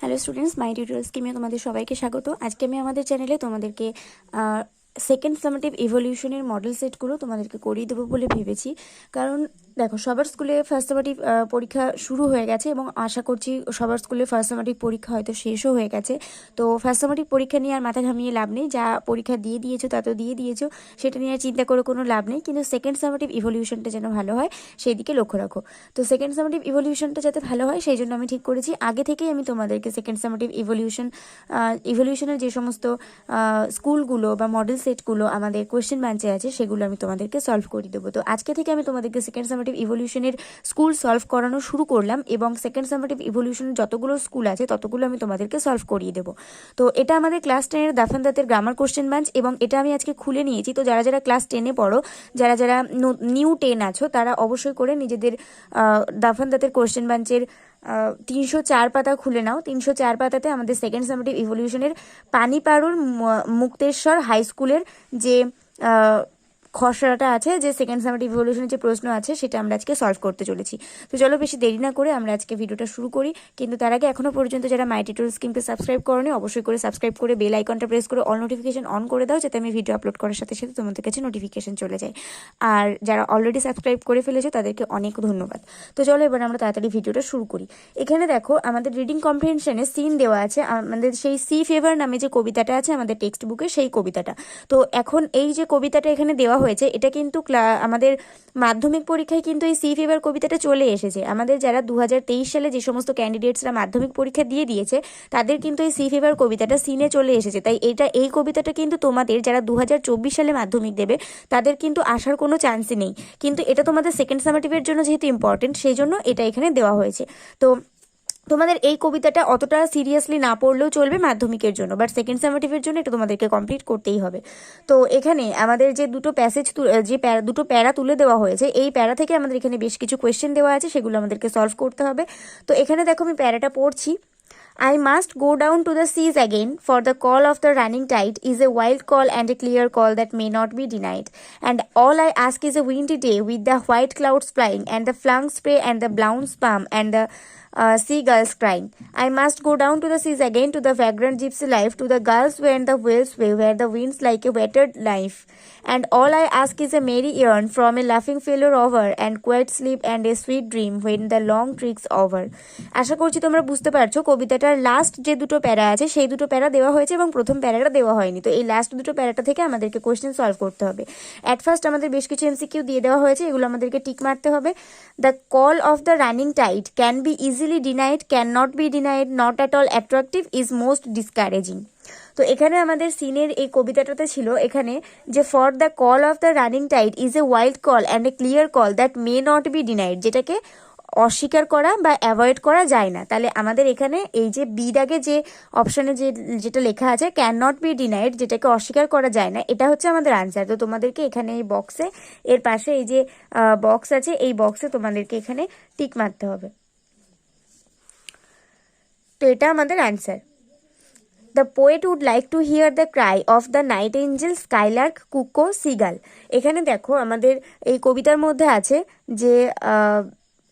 Hello students, মাই tutorial স্কিমে তোমাদের সবাইকে স্বাগত। আজকে আমি আমাদের চ্যানেলে তোমাদেরকে সেকেন্ড সামেটিভ ইভলিউশনের মডেল সেটগুলো তোমাদেরকে করিয়ে দেবো বলে ভেবেছি। কারণ দেখো, সবার স্কুলে ফার্স্ট সামেটিভ পরীক্ষা শুরু হয়ে গেছে এবং আশা করছি সবার স্কুলে ফার্স্ট সামেটিভ পরীক্ষা হয়তো শেষও হয়ে গেছে। তো ফার্স্ট সামেটিভ পরীক্ষা নিয়ে আর মাথা ঘামিয়ে লাভ নেই, যা পরীক্ষা দিয়ে দিয়েছো তা তো দিয়ে দিয়েছো, সেটা নিয়ে আর চিন্তা করে কোনো লাভ নেই। কিন্তু সেকেন্ড সামেটিভ ইভলিউশনটা যেন ভালো হয় সেই দিকে লক্ষ্য রাখো। তো সেকেন্ড সামেটিভ ইভলিউশনটা যাতে ভালো হয় সেই জন্য আমি ঠিক করেছি আগে থেকেই আমি তোমাদেরকে সেকেন্ড সামেটিভ ইভলিউশনের যে সমস্ত স্কুলগুলো বা মডেল সেটগুলো আমাদের কোয়েশ্চেন ব্যাঞ্চে আছে সেগুলো আমি তোমাদেরকে সলভ করে দেবো। তো আজকে থেকে আমি তোমাদেরকে সেকেন্ড সামেটিভ ইভলিউশনের স্কুল সলভ করানো শুরু করলাম এবং সেকেন্ড সামেটিভ ইভলিউশনের যতগুলো স্কুল আছে ততগুলো আমি তোমাদেরকে সলভ করিয়ে দেবো। তো এটা আমাদের ক্লাস 10-এর দাফান দাঁতের গ্রামার কোয়েশ্চেন ব্যাঞ্চ এবং এটা আমি আজকে খুলে নিয়েছি। তো যারা যারা ক্লাস 10-এ পড়ো, যারা যারা নিউ 10 আছো, তারা অবশ্যই করে নিজেদের দাফান দাঁতের কোয়েশ্চেন ব্যাঞ্চের 304 পাতা খুলে নাও। 304 পাতাতে আমাদের সেকেন্ড সামেটিভ ইভলিউশনের পানিপাড়ুর মুক্তেশ্বর হাই স্কুলের যে খসড়াটা আছে, যে সেকেন্ড সামেটিভ ইভলিউশনের যে প্রশ্ন আছে সেটা আমরা আজকে সলভ করতে চলেছি। তো চলো বেশি দেরি না করে আমরা আজকে ভিডিওটা শুরু করি। কিন্তু তার আগে এখনো পর্যন্ত যারা মাই টিউটোরিয়াল স্কিমকে সাবস্ক্রাইব করোনি, অবশ্যই করে সাবস্ক্রাইব করে বেল আইকনটা প্রেস করে অল নোটিফিকেশন অন করে দাও, যাতে আমি ভিডিও আপলোড করার সাথে সাথে তোমাদের কাছে নোটিফিকেশন চলে যায়। আর যারা অলরেডি সাবস্ক্রাইব করে ফেলেছো তাদেরকে অনেক ধন্যবাদ। তো চলো এবার আমরা তাড়াতাড়ি ভিডিওটা শুরু করি। এখানে দেখো, আমাদের রিডিং কম্প্রিহেনশনে সিন দেওয়া আছে আমাদের সেই সি ফেভার নামে যে কবিতাটা আছে আমাদের টেক্সট বুকে, সেই কবিতাটা। তো এখন এই যে কবিতাটা এখানে দেওয়া হয়েছে, এটা কিন্তু আমাদের মাধ্যমিক পরীক্ষায় কিন্তু এই সি ফেভার কবিতাটা চলে এসেছে। আমাদের যারা 2023 সালে যে সমস্ত ক্যান্ডিডেটসরা মাধ্যমিক পরীক্ষা দিয়ে দিয়েছে তাদের কিন্তু এই সি ফেভার কবিতাটা সিনে চলে এসেছে। তাই এই কবিতাটা কিন্তু তোমাদের যারা 2024 সালে মাধ্যমিক দেবে তাদের কিন্তু আসার কোনো চান্সই নেই। কিন্তু এটা তোমাদের সেকেন্ড সামেটিভের জন্য যেহেতু ইম্পর্টেন্ট, সেই জন্য এটা এখানে দেওয়া হয়েছে। তো তোমাদের এই কবিতাটা অতটা সিরিয়াসলি না পড়লেও চলবে মাধ্যমিকের জন্য, বাট সেকেন্ড সামেটিভের জন্য এটা তোমাদেরকে কমপ্লিট করতেই হবে। তো এখানে আমাদের যে দুটো দুটো প্যারা তুলে দেওয়া হয়েছে, এই প্যারা থেকে আমাদের এখানে বেশ কিছু কোয়েশ্চেন দেওয়া আছে, সেগুলো আমাদেরকে সলভ করতে হবে। তো এখানে দেখো আমি প্যারাটা পড়ছি। I must go down to the seas again, for the call of the running tide is a wild call and a clear call that may not be denied. And all I ask is a windy day with the white clouds flying and the flung spray and the blown spum and the seagulls crying. I must go down to the seas again, to the vagrant gypsy life, to the gulls where the whales sway, where the winds like a wetted knife. And all I ask is a merry yearn from a laughing failure over, and quiet sleep and a sweet dream when the long trick's over. আশা করছি তোমরা বুঝতে পারছো কবিতাটার last যে দুটো প্যারা আছে সেই দুটো প্যারা দেওয়া হয়েছে এবং প্রথম প্যারাটা দেওয়া হয়নি। তো এই লাস্ট দুটো প্যারাটা থেকে আমাদেরকে কোয়েশ্চেন সলভ করতে হবে। অ্যাট ফার্স্ট আমাদের বেশ কিছু এমসিকিউ দিয়ে দেওয়া হয়েছে, এগুলো আমাদেরকে টিক মারতে হবে। The call of the running tide can be easily denied, can not be denied, not at all attractive, is most discouraging. তো এখানে আমাদের সিনের এই কবিতাটাতে ছিল এখানে যে for the call of the running tide is a wild call and a clear call that may not be denied, যেটাকে অস্বীকার করা বা অ্যাভয়েড করা যায় না। তাহলে আমাদের এখানে এই যে বি দাগে যে অপশানে যেটা লেখা আছে ক্যান নট বি ডিনাইড, যেটাকে অস্বীকার করা যায় না, এটা হচ্ছে আমাদের আনসার। তো তোমাদেরকে এখানে এই বক্সে, এর পাশে এই যে বক্স আছে, এই বক্সে তোমাদেরকে এখানে টিক মারতে হবে। তো এটা আমাদের answer. The poet would like to hear the cry of the night angel, skylark, cuckoo, seagull. এখানে দেখো আমাদের এই কবিতার মধ্যে আছে যে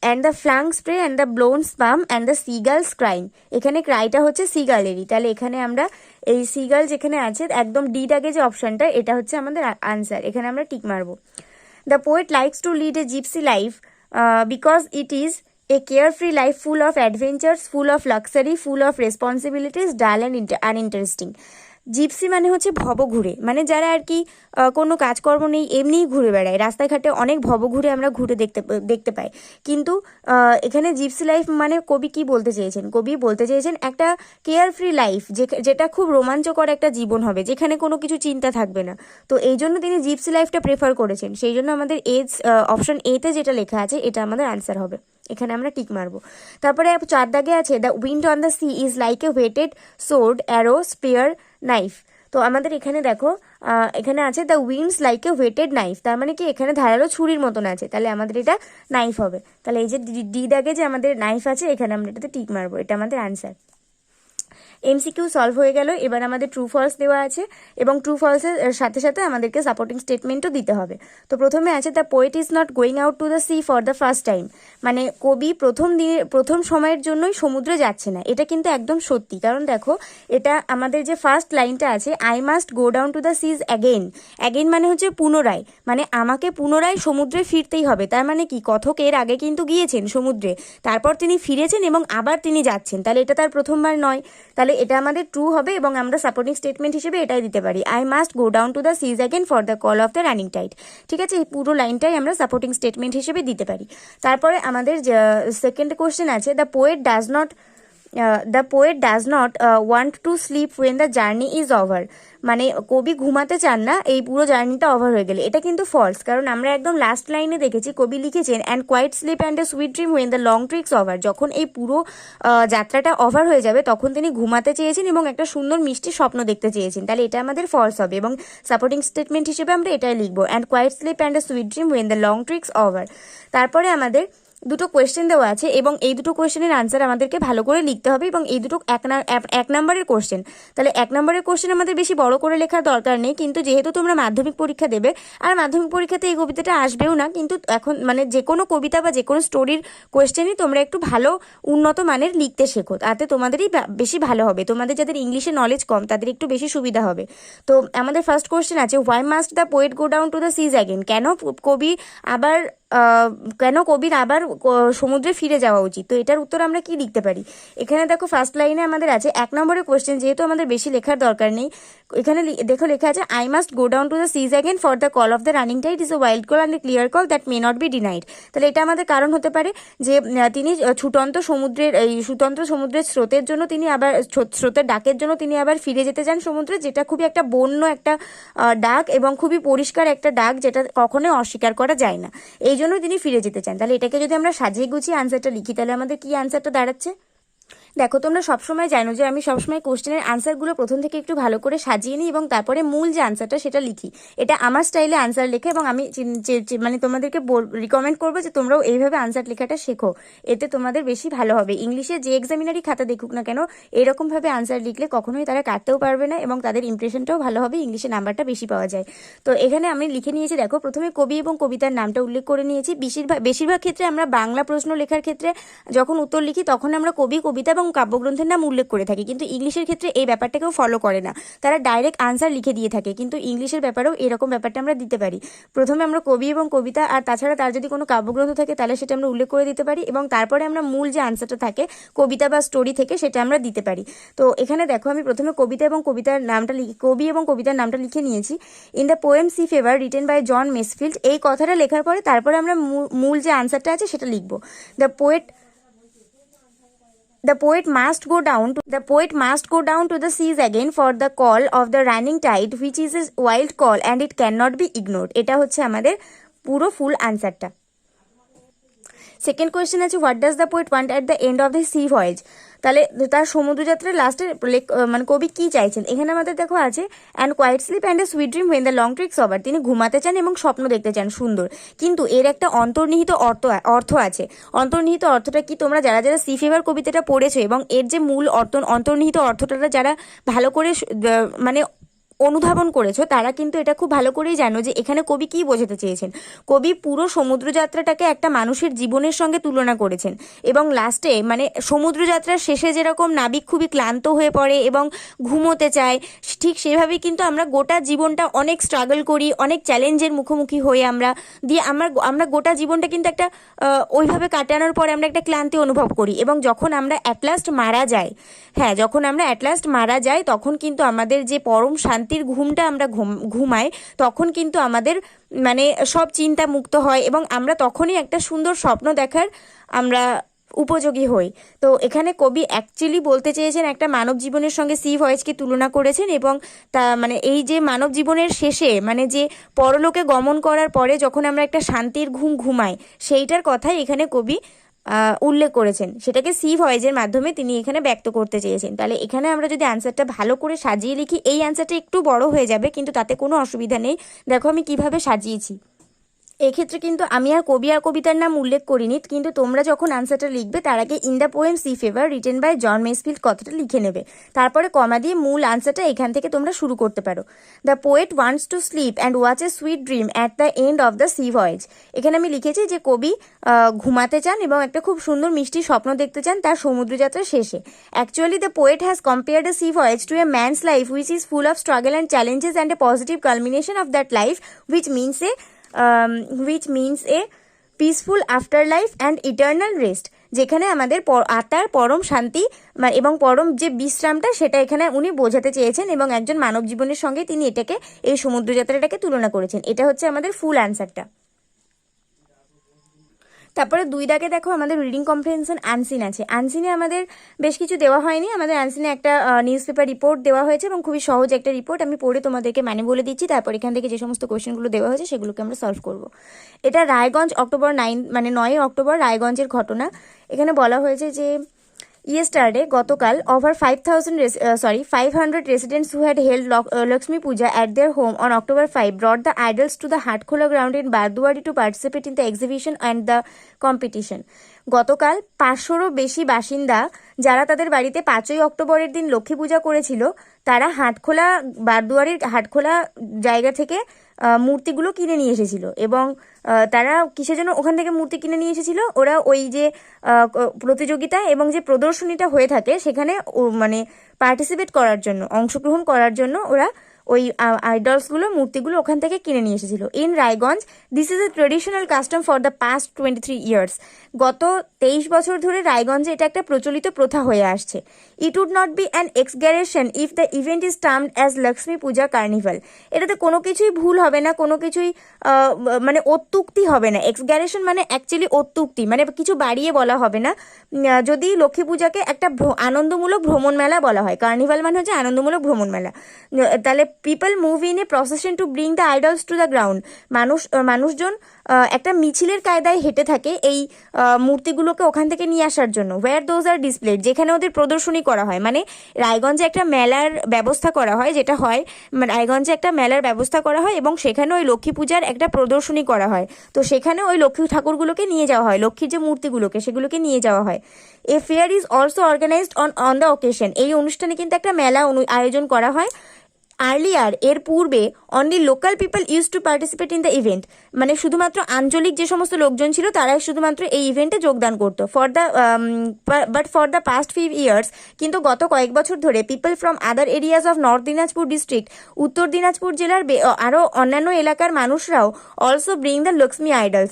and the flung spray and the blown spume and the seagulls crying. এখানে ক্রাইটা হচ্ছে সিগালেরই, তাহলে এখানে আমরা এই সিগাল যেখানে আছে একদম ডি দাগে যে অপশানটা, এটা হচ্ছে আমাদের আনসার, এখানে আমরা টিক মারবো। The poet likes to lead a gypsy life because it is a carefree life full of adventures, full of luxury, full of responsibilities, dull and uninteresting. Gypsy মানে হচ্ছে ভবঘুরে, মানে যারা আর কি কোনো কাজকর্ম নেই এমনিই ঘুরে বেড়ায়। রাস্তাঘাটে অনেক ভবঘুরে আমরা ঘুরে দেখতে পাই। কিন্তু এখানে জিপসি লাইফ মানে কবি কি বলতে চেয়েছেন? কবি বলতে চেয়েছেন একটা কেয়ারফ্রি লাইফ, যেটা খুব রোমাঞ্চকর একটা জীবন হবে, যেখানে কোনো কিছু চিন্তা থাকবে না। তো এই জন্য তিনি জিপসি লাইফটা প্রেফার করেছেন, সেই জন্য আমাদের অপশন এতে যেটা লেখা আছে এটা আমাদের আনসার হবে, এখানে আমরা টিক মারবো। তারপরে 4 দাগে আছে the wind on the sea is like a weighted sword, arrow, spear, knife. তো আমাদের এখানে দেখো এখানে আছে the winds like a weighted knife, তার মানে কি এখানে ধারালো ছুরির মতন আছে, তাহলে আমাদের এটা নাইফ হবে। তাহলে এই যে ডি দাগে যে আমাদের নাইফ আছে, এখানে আমরা এটাতে টিক মারবো, এটা আমাদের আনসার। এমসিকিউ সলভ হয়ে গেল। এবার আমাদের ট্রু ফলস দেওয়া আছে এবং ট্রু ফলসের সাথে সাথে আমাদেরকে সাপোর্টিং স্টেটমেন্টও দিতে হবে। তো প্রথমে আছে the poet is not going out to the sea for the first time, মানে কবি প্রথম সময়ের জন্যই সমুদ্রে যাচ্ছে না। এটা কিন্তু একদম সত্যি, কারণ দেখো এটা আমাদের যে ফার্স্ট লাইনটা আছে, I must go down to the seas again, again মানে হচ্ছে পুনরায়, মানে আমাকে পুনরায় সমুদ্রে ফিরতেই হবে। তার মানে কি, কথক এর আগে কিন্তু গিয়েছেন সমুদ্রে, তারপর তিনি ফিরেছেন এবং আবার তিনি যাচ্ছেন, তাহলে এটা তার প্রথমবার নয়। তাহলে এটা আমাদের ট্রু হবে এবং আমরা সাপোর্টিং স্টেটমেন্ট হিসেবে এটাই দিতে পারি, I must go down to the seas again for the call of the running tide. ঠিক আছে, এই পুরো লাইনটাই আমরা সাপোর্টিং স্টেটমেন্ট হিসেবে দিতে পারি। তারপরে আমাদের সেকেন্ড কোশ্চেন আছে, the poet does not want to sleep when the journey is over, মানে কবি ঘুমাতে চান না এই পুরো জার্নিটা ওভার হয়ে গেলে। এটা কিন্তু ফলস, কারণ আমরা একদম লাস্ট লাইনে দেখেছি কবি লিখেছেন and quiet sleep and a sweet dream when the long trick's over, যখন এই পুরো যাত্রাটা ওভার হয়ে যাবে তখন তিনি ঘুমাতে চেয়েছেন এবং একটা সুন্দর মিষ্টি স্বপ্ন দেখতে চেয়েছেন। তাহলে এটা আমাদের ফলস হবে এবং সাপোর্টিং স্টেটমেন্ট হিসেবে আমরা এটাই লিখবো, and quiet sleep and a sweet dream when the long trick's over. তারপরে আমাদের দুটো কোয়েশ্চেন দেওয়া আছে এবং এই দুটো কোয়েশ্চেনের আনসার আমাদেরকে ভালো করে লিখতে হবে এবং এই দুটো এক নম্বরের কোয়েশ্চেন। তাহলে এক নম্বরের কোয়েশ্চেন আমাদের বেশি বড় করে লেখার দরকার নেই, কিন্তু যেহেতু তোমরা মাধ্যমিক পরীক্ষা দেবে আর মাধ্যমিক পরীক্ষাতে এই কবিতাটা আসবেও না, কিন্তু এখন মানে যে কোনো কবিতা বা যে কোনো স্টোরির কোয়েশ্চেনই তোমরা একটু ভালো উন্নত মানের লিখতে শেখো, তাতে তোমাদেরই বেশি ভালো হবে। তোমাদের যাদের ইংলিশে নলেজ কম তাদের একটু বেশি সুবিধা হবে। তো আমাদের ফার্স্ট কোয়েশ্চেন আছে, why must the poet go down to the seas again, কেন কবির আবার সমুদ্রে ফিরে যাওয়া উচিত। তো এটার উত্তর আমরা কি লিখতে পারি, এখানে দেখো ফার্স্ট লাইনে আমাদের আছে এক নম্বরের কোয়েশ্চেন, যেহেতু আমাদের বেশি লেখার দরকার নেই, এখানে দেখো লেখা আছে I must go down to the seas again for the call of the running tide is a wild call and a clear call that may not be denied. তাহলে এটা আমাদের কারণ হতে পারে যে তিনি ছুটন্ত সমুদ্রের স্রোতের জন্য তিনি আবার স্রোতের ডাকের জন্য তিনি আবার ফিরে যেতে চান সমুদ্রে, যেটা খুবই একটা বন্য একটা ডাক এবং খুবই পরিষ্কার একটা ডাক, যেটা কখনোই অস্বীকার করা যায় না, এই জন্য তিনি ফিরে যেতে চান। তাহলে এটাকে যদি আমরা সাজিয়ে গুছিয়ে আনসারটা লিখি তাহলে আমাদের কি আনসারটা দাঁড়াচ্ছে। দেখো তোমরা সবসময় জানো যে আমি সবসময় কোশ্চেনের আনসারগুলো প্রথম থেকে একটু ভালো করে সাজিয়ে নিই এবং তারপরে মূল যে আনসারটা সেটা লিখি। এটা আমার স্টাইলে আনসার লেখা এবং আমি মানে তোমাদেরকে রিকমেন্ড করবো যে তোমরাও এইভাবে আনসার লেখাটা শেখো, এতে তোমাদের বেশি ভালো হবে। ইংলিশে যে এক্সামিনারই খাতা দেখুক না কেন এরকমভাবে আনসার লিখলে কখনোই তারা কাটতেও পারবে না এবং তাদের ইমপ্রেশনটাও ভালো হবে, ইংলিশে নাম্বারটা বেশি পাওয়া যায়। তো এখানে আমি লিখে নিয়েছি, দেখো প্রথমে কবি এবং কবিতার নামটা উল্লেখ করে নিয়েছি। বেশিরভাগ ক্ষেত্রে আমরা বাংলা প্রশ্ন লেখার ক্ষেত্রে যখন উত্তর লিখি তখন আমরা কবি, কবিতা এবং কাব্যগ্রন্থের নাম উল্লেখ করে থাকি, কিন্তু ইংলিশের ক্ষেত্রে এই ব্যাপারটাকেও ফলো করে না, তারা ডাইরেক্ট আনসার লিখে দিয়ে থাকে। কিন্তু ইংলিশের ব্যাপারেও এরকম ব্যাপারটা আমরা দিতে পারি, প্রথমে আমরা কবি এবং কবিতা আর তাছাড়া তার যদি কোনো কাব্যগ্রন্থ থাকে তাহলে সেটা আমরা উল্লেখ করে দিতে পারি এবং তারপরে আমরা মূল যে আনসারটা থাকে কবিতা বা স্টোরি থেকে সেটা আমরা দিতে পারি। তো এখানে দেখো আমি প্রথমে কবি এবং কবিতার নামটা লিখে নিয়েছি। In the poem sea fever written by John Masefield, এই কথাটা লেখার পরে তারপরে আমরা মূল যে আনসারটা আছে সেটা লিখবো। The poet must go down to the seas again for the call of the running tide, which is a wild call and it cannot be ignored. এটা হচ্ছে আমাদের পুরো ফুল আনসারটা। সেকেন্ড কোয়েশ্চেন আছে, what does the poet want at the end of the sea voice, তাহলে তার সমুদ্রযাত্রার লাস্টে মানে কবি কি চাইছেন। এখানে আমাদের দেখো আছে and quiet sleep and a sweet dream when the long trick's over, তিনি ঘুমাতে চান এবং স্বপ্ন দেখতে চান সুন্দর, কিন্তু এর একটা অন্তর্নিহিত অর্থ আছে। অন্তর্নিহিত অর্থটা কি, তোমরা যারা যারা সি ফেভার কবিতাটা পড়েছো এবং এর যে মূল অন্তর্নিহিত অর্থটা যারা ভালো করে মানে অনুধাবন করেছো তারা কিন্তু এটা খুব ভালো করেই জানো যে এখানে কবি কি বোঝাতে চেয়েছেন। কবি পুরো সমুদ্রযাত্রাটাকে একটা মানুষের জীবনের সঙ্গে তুলনা করেছেন এবং লাস্টে মানে সমুদ্রযাত্রার শেষে যেরকম নাবিক খুবই ক্লান্ত হয়ে পড়ে এবং ঘুমোতে চায়, ঠিক সেভাবেই কিন্তু আমরা গোটা জীবনটা অনেক স্ট্রাগল করি, অনেক চ্যালেঞ্জের মুখোমুখি হয়ে আমরা গোটা জীবনটা কিন্তু একটা ওইভাবে কাটানোর পরে আমরা একটা ক্লান্তি অনুভব করি এবং যখন আমরা অ্যাট লাস্ট মারা যাই তখন কিন্তু আমাদের যে পরম শান্তির ঘুমটা আমরা ঘুমাই তখন কিন্তু আমাদের মানে সব চিন্তা মুক্ত হয় এবং আমরা তখনই একটা সুন্দর স্বপ্ন দেখার আমরা উপযোগী হই। তো এখানে কবি অ্যাকচুয়ালি বলতে চেয়েছেন একটা মানব জীবনের সঙ্গে সি ভয়েজকে তুলনা করেছেন এবং তা মানে এই যে মানব জীবনের শেষে মানে যে পরলোকে গমন করার পরে যখন আমরা একটা শান্তির ঘুম ঘুমাই সেইটার কথাই এখানে কবি উল্লেখ করেছেন, সেটাকে সি ভয়েজের মাধ্যমে তিনি এখানে ব্যক্ত করতে চেয়েছেন। তাহলে এখানে আমরা যদি আনসারটা ভালো করে সাজিয়ে লিখি, এই আনসারটা একটু বড় হয়ে যাবে কিন্তু তাতে কোনো অসুবিধা নেই। দেখো আমি কিভাবে সাজিয়েছি, এক্ষেত্রে কিন্তু আমি আর কবি আর কবিতার নাম উল্লেখ করিনি, কিন্তু তোমরা যখন আনসারটা লিখবে তার আগে in the poem sea fever written by John Masefield কথাটা লিখে নেবে, তারপরে কমা দিয়ে মূল আনসারটা এখান থেকে তোমরা শুরু করতে পারো। The poet wants to sleep and watch A sweet dream at the end of the sea voice. এখানে আমি লিখেছি যে কবি ঘুমাতে চান এবং একটা খুব সুন্দর মিষ্টি স্বপ্ন দেখতে চান তার সমুদ্রযাত্রার শেষে। Actually the poet has compared a sea voyage to a man's life which is full of struggle and challenges and a positive culmination of that life which means a peaceful afterlife and eternal rest, যেখানে আমাদের আত্মার পরম শান্তি এবং পরম যে বিশ্রামটা সেটা এখানে উনি বোঝাতে চেয়েছেন, এবং একজন মানব জীবনের সঙ্গে তিনি এটাকে এই সমুদ্রযাত্রাটাকে তুলনা করেছেন। এটা হচ্ছে আমাদের ফুল অ্যান্সারটা। তারপরে 2 দাগে দেখো আমাদের রিডিং কম্প্রিহেনশন আনসিন আছে। আনসিনে আমাদের বেশ কিছু দেওয়া হয়নি, আমাদের আনসিনে একটা নিউজ পেপার রিপোর্ট দেওয়া হয়েছে এবং খুবই সহজ একটা রিপোর্ট। আমি পড়ে তোমাদেরকে মানে বলে দিচ্ছি, তারপর এখান থেকে যে সমস্ত কোয়েশ্চেনগুলো দেওয়া হয়েছে সেগুলোকে আমরা সলভ করব। এটা রায়গঞ্জ অক্টোবর 9 অক্টোবর রায়গঞ্জের ঘটনা। এখানে বলা হয়েছে যে yesterday গতকাল over 500 residents who had held Lakshmi Puja at their home on October 5 brought the idols to the Hatkhola ground in Barduari to participate in the exhibition and the competition. গতকাল 500রও বেশি বাসিন্দা যারা তাদের বাড়িতে 5ই অক্টোবরের দিন লক্ষ্মী পূজা করেছিল তারা বারদুয়ারির হাটখোলা জায়গা থেকে মূর্তিগুলো কিনে নিয়ে এসেছিল। এবং তারা কিসের জন্য ওখান থেকে মূর্তি কিনে নিয়ে এসেছিল? ওরা ওই যে প্রতিযোগিতা এবং যে প্রদর্শনীটা হয়ে থাকে সেখানে মানে পার্টিসিপেট করার জন্য, অংশগ্রহণ করার জন্য ওরা ওই আইডলসগুলো মূর্তিগুলো ওখান থেকে কিনে নিয়ে এসেছিল। In Raiganj this is a traditional custom for the past 23 years. গত 23 বছর ধরে রায়গঞ্জে এটা একটা প্রচলিত প্রথা হয়ে আসছে। It would not be an exaggeration if the event is termed as Lakshmi Puja carnival. এটাতে কোনো কিছুই ভুল হবে না, কোনো কিছুই মানে অত্যুক্তি হবে না। এক্সগ্যারেশন মানে অ্যাকচুয়ালি অত্যুক্তি, মানে কিছু বাড়িয়ে বলা হবে না। যদি লক্ষ্মী পূজাকে একটা আনন্দমূলক ভ্রমণ মেলা বলা হয়, কার্নিভাল মানে হচ্ছে আনন্দমূলক ভ্রমণ মেলা, তাহলে people move in a procession to bring the idols to the ground. মানুষজন একটা মিছিলের কায়দায় হেঁটে থাকে এই মূর্তিগুলোকে ওখান থেকে নিয়ে আসার জন্য। ওয়্যার দোজ আর ডিসপ্লেড, যেখানে ওদের প্রদর্শনী করা হয়। মানে রায়গঞ্জে একটা মেলার ব্যবস্থা করা হয়, যেটা হয় রায়গঞ্জে একটা মেলার ব্যবস্থা করা হয় এবং সেখানে ওই লক্ষ্মী পূজার একটা প্রদর্শনী করা হয়। তো সেখানে ওই লক্ষ্মী ঠাকুরগুলোকে নিয়ে যাওয়া হয়, লক্ষ্মীর যে মূর্তিগুলোকে সেগুলোকে নিয়ে যাওয়া হয়। A fair is also organised on the occasion. এই অনুষ্ঠানে কিন্তু একটা মেলা আয়োজন করা হয়। আর্লিয়ার এর পূর্বে only local people use to participate in the event, মানে শুধুমাত্র আঞ্চলিক যে সমস্ত লোকজন ছিল তারাই শুধুমাত্র এই ইভেন্টে যোগদান করতো। But for the past 5 years, কিন্তু গত কয়েক বছর ধরে people from other areas of north Dinajpur district, উত্তর দিনাজপুর জেলার আরও অন্যান্য এলাকার মানুষরাও also bring the Lakshmi idols,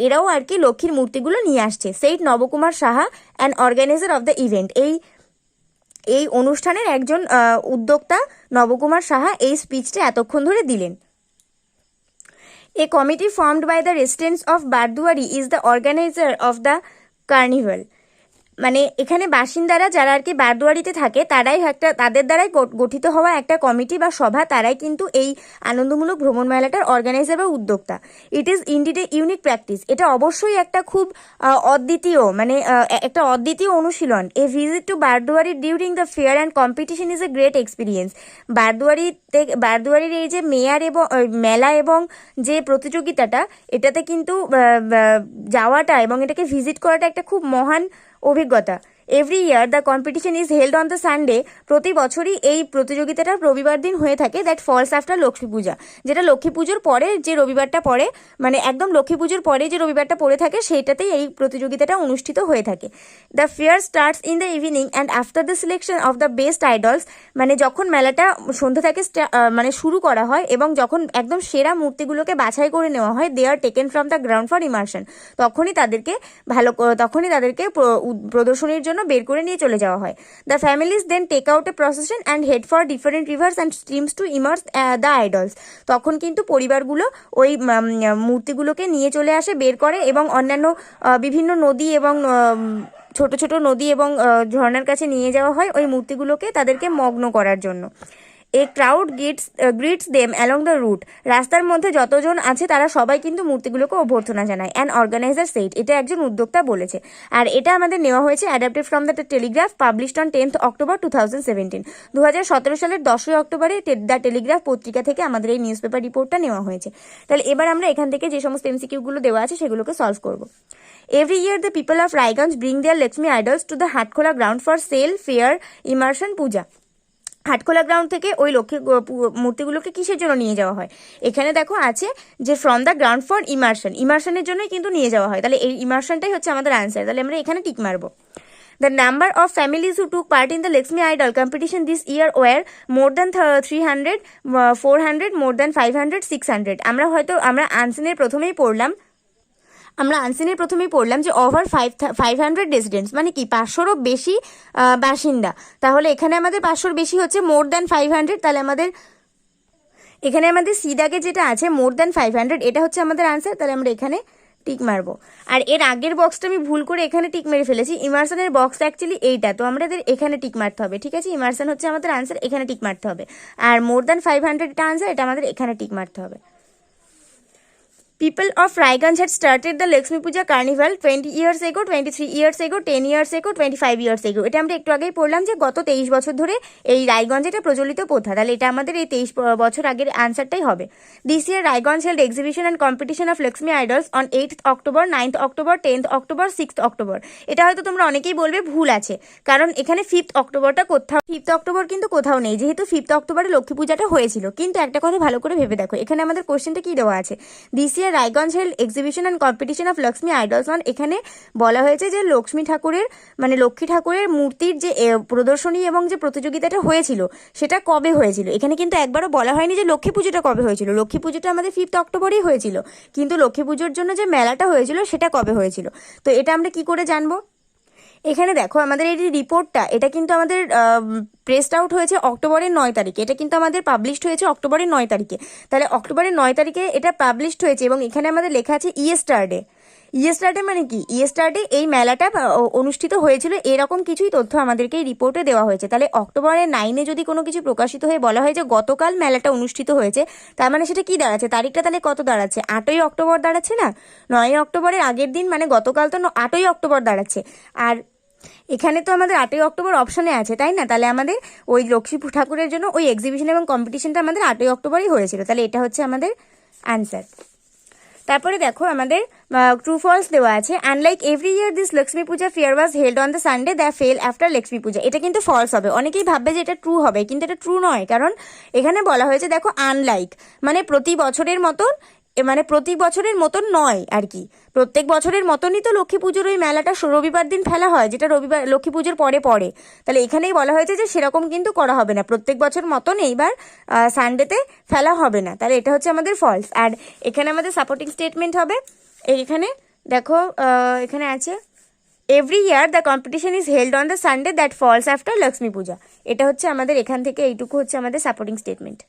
এরাও আর কি লক্ষ্মীর মূর্তিগুলো নিয়ে আসছে। Said Nabakumar Saha and organizer of the event. এই অনুষ্ঠানের একজন উদ্যোক্তা নবকুমার সাহা এই স্পিচটা এতক্ষণ ধরে দিলেন। A committee formed by the residents of Bardwari is the organiser of the carnival. মানে এখানে বাসিন্দারা যারা আর কি বারদুয়ারিতে থাকে তাদের দ্বারাই গঠিত হওয়া একটা কমিটি বা সভা, তারাই কিন্তু এই আনন্দমূলক ভ্রমণ মেলাটার অর্গানাইজার বা উদ্যোক্তা। It is indeed a unique practice, এটা অবশ্যই একটা খুব অদ্বিতীয়, মানে একটা অদ্বিতীয় অনুশীলন। A visit to Bardwari during the fair and competition is a great experience. বারদুয়ারির এই যে মেলা এবং যে প্রতিযোগিতাটা, এটাতে কিন্তু যাওয়াটা এবং এটাকে ভিজিট করাটা একটা খুব মহান অভিজ্ঞতা। Every year the competition is held on the Sunday. প্রতি বছরই এই প্রতিযোগিতাটা রবিবার দিন হয়ে থাকে, দ্যাট ফলস আফটার লক্ষ্মী পূজা, যেটা লক্ষ্মী পুজোর পরে যে রবিবারটা পড়ে, মানে একদম লক্ষ্মী পুজোর পরে যে রবিবারটা পড়ে থাকে সেইটাতেই এই প্রতিযোগিতাটা অনুষ্ঠিত হয়ে থাকে। The fair starts in the evening and after the selection of the best idols, মানে যখন মেলাটা সন্ধ্যা থেকে মানে শুরু করা হয় এবং যখন একদম সেরা মূর্তিগুলোকে বাছাই করে নেওয়া হয়, they are taken from the ground for immersion, তখনই তাদেরকে প্রদর্শনীর জন্য বের করে নিয়ে চলে যাওয়া হয়। The families then take out a procession and head for different rivers and streams to immerse the idols. তখন কিন্তু পরিবারগুলো ওই মূর্তিগুলোকে নিয়ে চলে আসে, বের করে, এবং অন্যান্য বিভিন্ন নদী এবং ছোট ছোট নদী এবং ঝর্ণার কাছে নিয়ে যাওয়া হয় ওই মূর্তিগুলোকে তাদেরকে মগ্ন করার জন্য। A crowd greets them along the route. রাস্তার মধ্যে যতজন আছে তারা সবাই কিন্তু মূর্তিগুলোকে অভ্যর্থনা জানায়। অ্যান অর্গানাইজার সেইড, এটা একজন উদ্যোক্তা বলেছে। আর এটা আমাদের নেওয়া হয়েছে adapted from the Telegraph, published on 10th October 2017। 2017 সালের 10ই অক্টোবরে দ্য টেলিগ্রাফ পত্রিকা থেকে আমাদের এই নিউজ পেপার রিপোর্টটা নেওয়া হয়েছে। তাহলে এবার আমরা এখান থেকে যে সমস্ত এমসিকিউগুলো দেওয়া আছে সেগুলোকে সলভ করব। Every year the people of Raiganj bring their Lakshmi idols to the Hatkola ground for sale, fair, immersion, puja. Hatkhola ground থেকে ওই লক্ষ্মী মূর্তিগুলোকে কিসের জন্য নিয়ে যাওয়া হয়? এখানে দেখো আছে যে ফ্রম দ্য গ্রাউন্ড ফর ইমার্শনের জন্যই কিন্তু নিয়ে যাওয়া হয়। তাহলে এই ইমার্শনটাই হচ্ছে আমাদের আনসার। তাহলে আমরা এখানে টিক মারবো। The number of families who took part in the Lakshmi Idol competition this year were more than 300, 400, more than 500, 600। আমরা আনসারের প্রথমেই পড়লাম যে ওভার 500 রেসিডেন্টস, মানে কি 500রও বেশি বাসিন্দা। তাহলে এখানে আমাদের 500-র বেশি হচ্ছে মোর দ্যান 500। তাহলে এখানে আমাদের সি দাগে যেটা আছে মোর দ্যান 500, এটা হচ্ছে আমাদের আনসার। তাহলে আমরা এখানে টিক মারবো। আর এর আগের বক্সটা আমি ভুল করে এখানে টিক মেরে ফেলেছি। ইমার্শনের বক্স অ্যাকচুয়ালি এইটা, তো আমাদের এখানে টিক মারতে হবে। ঠিক আছে, ইমার্শন হচ্ছে আমাদের আনসার, এখানে টিক মারতে হবে। আর মোর দ্যান 500 এটা আনসার, এটা আমাদের এখানে টিক মারতে হবে। People of Raiganj had started the Lakshmi Puja carnival 20 years ago, 23 years ago, 10 years ago, 25 years ago। এটা আমরা একটু আগেই পড়লাম যে গত 23 বছর ধরে এই রায়গঞ্জে এটা প্রচলিত প্রথা। তাহলে এটা আমাদের এই 23 বছর আগের আনসারটাই হবে। This year Raiganj held exhibition and competition of Lakshmi idols on 8th October, 9th October, 10th October, 6th October। এটা হয়তো তোমরা অনেকেই বলবে ভুল আছে, কারণ এখানে 5th Octoberটা কোথাও, 5th October কিন্তু কোথাও নেই, যেহেতু 5th October-এ লক্ষ্মী পূজাটা হয়েছিল। কিন্তু একটা কথা ভালো করে ভেবে দেখো, এখানে আমাদের কোশ্চেনটা কি দেওয়া আছে? This year Raiganj held exhibition and competition of Lakshmi idols on। এখানে বলা হয়েছে যে লক্ষ্মী ঠাকুরের মূর্তির যে প্রদর্শনী এবং যে প্রতিযোগিতাটা হয়েছিল সেটা কবে হয়েছিল। এখানে কিন্তু একবারও বলা হয়নি যে লক্ষ্মী পুজোটা কবে হয়েছিল। লক্ষ্মী পুজোটা আমাদের 5th October-এই হয়েছিল, কিন্তু লক্ষ্মী পুজোর জন্য যে মেলাটা হয়েছিল সেটা কবে হয়েছিল। তো এটা আমরা কি করে জানবো? এখানে দেখো আমাদের এই রিপোর্টটা, এটা কিন্তু আমাদের প্রেসড আউট হয়েছে অক্টোবরের 9 তারিখে, এটা কিন্তু আমাদের পাবলিশড হয়েছে অক্টোবরের 9 তারিখে। তাহলে অক্টোবরের 9 তারিখে এটা পাবলিশড হয়েছে এবং এখানে আমাদের লেখা আছে ইয়েস্টারডে। ইয়েস্টারডে মানে কি? ইয়েস্টারডে এই মেলাটা অনুষ্ঠিত হয়েছিল, এরকম কিছুই তথ্য আমাদেরকে এই রিপোর্টে দেওয়া হয়েছে। তাহলে অক্টোবরের 9-এ যদি কোনো কিছু প্রকাশিত হয়ে বলা হয় যে গতকাল মেলাটা অনুষ্ঠিত হয়েছে, তার মানে সেটা কি দাঁড়াচ্ছে? তারিখটা তাহলে কত দাঁড়াচ্ছে? 8ই অক্টোবর দাঁড়াচ্ছে না? 9ই অক্টোবরের আগের দিন মানে গতকাল তো 8ই অক্টোবর দাঁড়াচ্ছে। আর এখানে তো আমাদের 8ই অক্টোবর অপশানে আছে, তাই না? তাহলে আমাদের ওই লক্ষ্মী ঠাকুরের জন্য ওই এক্সিবিশন এবং কম্পিটিশনটা আমাদের 8ই অক্টোবরই হয়েছিল। তাহলে এটা হচ্ছে আমাদের আনসার। তারপরে দেখো আমাদের ট্রু ফলস দেওয়া আছে। Unlike every year this Lakshmi Puja fair was held on the Sunday the fell after Lakshmi Puja. এটা কিন্তু ফলস হবে। অনেকেই ভাববে যে এটা ট্রু হবে, কিন্তু এটা ট্রু নয়, কারণ এখানে বলা হয়েছে দেখো আনলাইক মানে প্রতি বছরের মতন নয় আর কি। প্রত্যেক বছরের মতনই তো লক্ষ্মী পুজোর ওই মেলাটা রবিবার দিন ফেলা হয়, যেটা রবিবার লক্ষ্মী পুজোর পরে। তাহলে এখানেই বলা হয়েছে যে সেরকম কিন্তু করা হবে না, প্রত্যেক বছর মতন এইবার সানডেতে ফেলা হবে না। তাহলে এটা হচ্ছে আমাদের ফলস। আর এখানে আমাদের সাপোর্টিং স্টেটমেন্ট হবে, এখানে দেখো এখানে আছে every year the competition is held on the Sunday that falls after Lakshmi Puja. এটা হচ্ছে আমাদের এখান থেকে এইটুকু হচ্ছে আমাদের সাপোর্টিং স্টেটমেন্ট।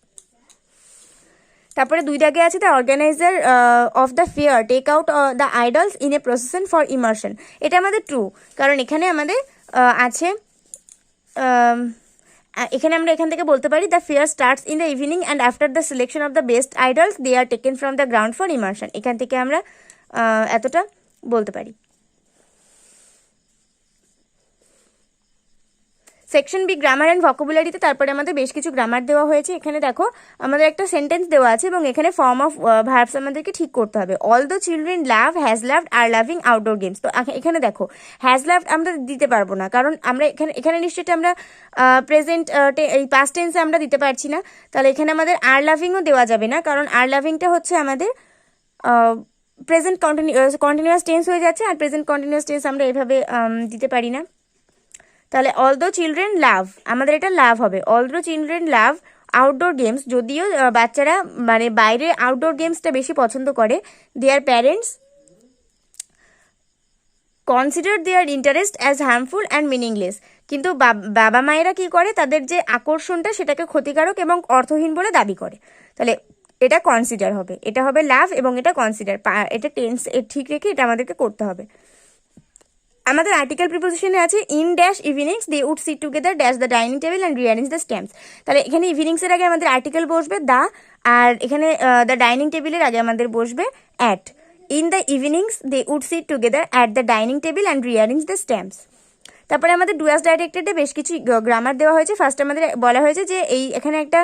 তারপরে 2 দাগে আছে the organiser of the fair take out the idols in a procession for immersion. এটা আমাদের ট্রু, কারণ এখানে আমাদের আছে এখানে আমরা এখান থেকে বলতে পারি the fair starts in the evening and after the selection of the best idols they are taken from the ground for immersion. এখান থেকে আমরা এতটা বলতে পারি। সেকশন বি গ্রামার অ্যান্ড ভোকাবুলারিতে তারপরে আমাদের বেশ কিছু গ্রামার দেওয়া হয়েছে। এখানে দেখো আমাদের একটা সেন্টেন্স দেওয়া আছে এবং এখানে ফর্ম অফ ভার্বস আমাদেরকে ঠিক করতে হবে। All the children love, has loved, are loving outdoor games. তো এখানে দেখো হ্যাজ লাভড আমরা দিতে পারবো না, কারণ আমরা এখানে নিশ্চয়ই আমরা প্রেজেন্ট এই পাস্ট টেন্সে আমরা দিতে পারছি না। তাহলে এখানে আমাদের আর লাভিংও দেওয়া যাবে না, কারণ আর লাভিংটা হচ্ছে আমাদের প্রেজেন্ট কন্টিনিউয়াস টেন্স হয়ে যাচ্ছে, আর প্রেজেন্ট কন্টিনিউয়াস টেন্স আমরা এভাবে দিতে পারি না। তাহলে অল দ্য চিলড্রেন লাভ, আমাদের এটা লাভ হবে। All the children love outdoor games, যদিও বাচ্চারা মানে বাইরে আউটডোর গেমসটা বেশি পছন্দ করে। Their parents consider their interest as harmful and meaningless. কিন্তু বাবা মায়েরা কি করে, তাদের যে আকর্ষণটা সেটাকে ক্ষতিকারক এবং অর্থহীন বলে দাবি করে। তাহলে এটা কনসিডার হবে, এটা হবে লাভ এবং এটা কনসিডার। এটা টেন্স ঠিক রেখে এটা আমাদেরকে করতে হবে। আমাদের আর্টিকেল প্রিপোজিশনে আছে in dash evenings they would sit together dash the dining table and rearrange the stamps. তাহলে এখানে ইভিনিংসের আগে আমাদের আর্টিকেল বসবে দা, আর এখানে দ্য ডাইনিং টেবিলের আগে আমাদের বসবে at. In the evenings they would sit together at the dining table and rearrange the stamps. তারপরে আমাদের ডু অ্যাজ ডাইরেক্টেডে বেশ কিছু গ্রামার দেওয়া হয়েছে। ফার্স্ট আমাদের বলা হয়েছে যে এই এখানে একটা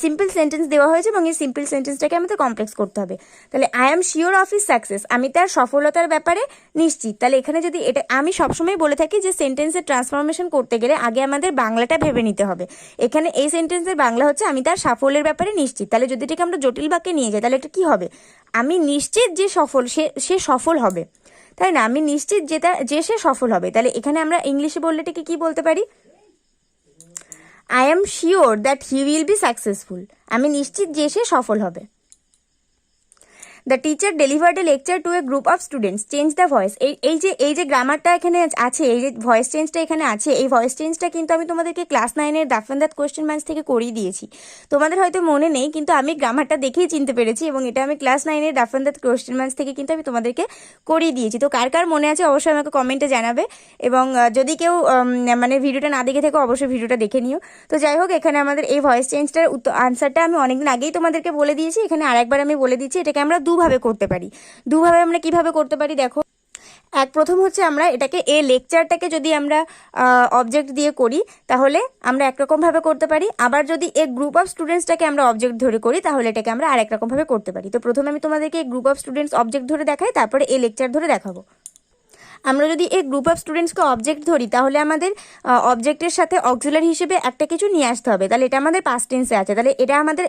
সিম্পল সেন্টেন্স দেওয়া হয়েছে এবং এই সিম্পল সেন্টেন্সটাকে আমাদের কমপ্লেক্স করতে হবে। তাহলে I am sure of his success, আমি তার সফলতার ব্যাপারে নিশ্চিত। তাহলে এখানে যদি এটা আমি সবসময় বলে থাকি যে সেন্টেন্সের ট্রান্সফরমেশন করতে গেলে আগে আমাদের বাংলাটা ভেবে নিতে হবে। এখানে এই সেন্টেন্সের বাংলা হচ্ছে আমি তার সাফল্যের ব্যাপারে নিশ্চিত। তাহলে যদি এটাকে আমরা জটিল বাক্যে নিয়ে যাই তাহলে এটা কি হবে? আমি নিশ্চিত যে সে সফল হবে, তাই না? আমি নিশ্চিত যে সে সফল হবে। তাহলে এখানে আমরা ইংলিশে বললে এটাকে কি বলতে পারি? I am sure that he will be successful, আমি নিশ্চিত যে সে সফল হবে। The teacher delivered a lecture to a group of students, change the voice. এই যে গ্রামারটা এখানে আছে, এই যে ভয়েস চেঞ্জটা এখানে আছে, এই ভয়েস চেঞ্জটা কিন্তু আমি তোমাদেরকে ক্লাস 9-এর দাফ অ্যান্ড দ্যাট কোয়েশ্চেন ব্যাংক থেকে করিয়ে দিয়েছি। তোমাদের হয়তো মনে নেই, কিন্তু আমি গ্রামারটা দেখেই চিনতে পেরেছি এবং এটা আমি ক্লাস 9-এর দাফ অ্যান্ড দ্যাট কোয়েশ্চেন ব্যাংক থেকে কিন্তু আমি তোমাদেরকে করিয়ে দিয়েছি। তো কার কার মনে আছে অবশ্যই আমাকে কমেন্টে জানাবে, এবং যদি কেউ মানে ভিডিওটা না দেখে থাকো অবশ্যই ভিডিওটা দেখে নিও। তো যাই হোক, এখানে আমাদের এই ভয়েস চেঞ্জটার আনসারটা আমি অনেকদিন আগেই তোমাদেরকে বলে দিয়েছি, এখানে আরেকবার আমি বলে দিচ্ছি। এটাকে আমরা দুভাবে করতে পারি। দুভাবে আমরা কিভাবে করতে পারি দেখো। প্রথম হচ্ছে আমরা এটাকে এই লেকচারটাকে যদি আমরা অবজেক্ট দিয়ে করি তাহলে আমরা একরকম ভাবে করতে পারি, আবার যদি এই গ্রুপ অফ স্টুডেন্টসটাকে আমরা অবজেক্ট ধরে করি তাহলে এটাকে আমরা আরেক রকম ভাবে করতে পারি। তো প্রথমে আমি তোমাদেরকে এই গ্রুপ অফ স্টুডেন্টস অবজেক্ট ধরে দেখাই, তারপরে এই লেকচার ধরে দেখাবো। আমরা যদি এই গ্রুপ অফ স্টুডেন্টসকে অবজেক্ট ধরি তাহলে আমাদের অবজেক্টের সাথে অক্সিলারি হিসেবে একটা কিছু নিয়ে আসতে হবে। তাহলে এটা আমাদের পাস্ট টেন্সে আছে, তাহলে এটা আমাদের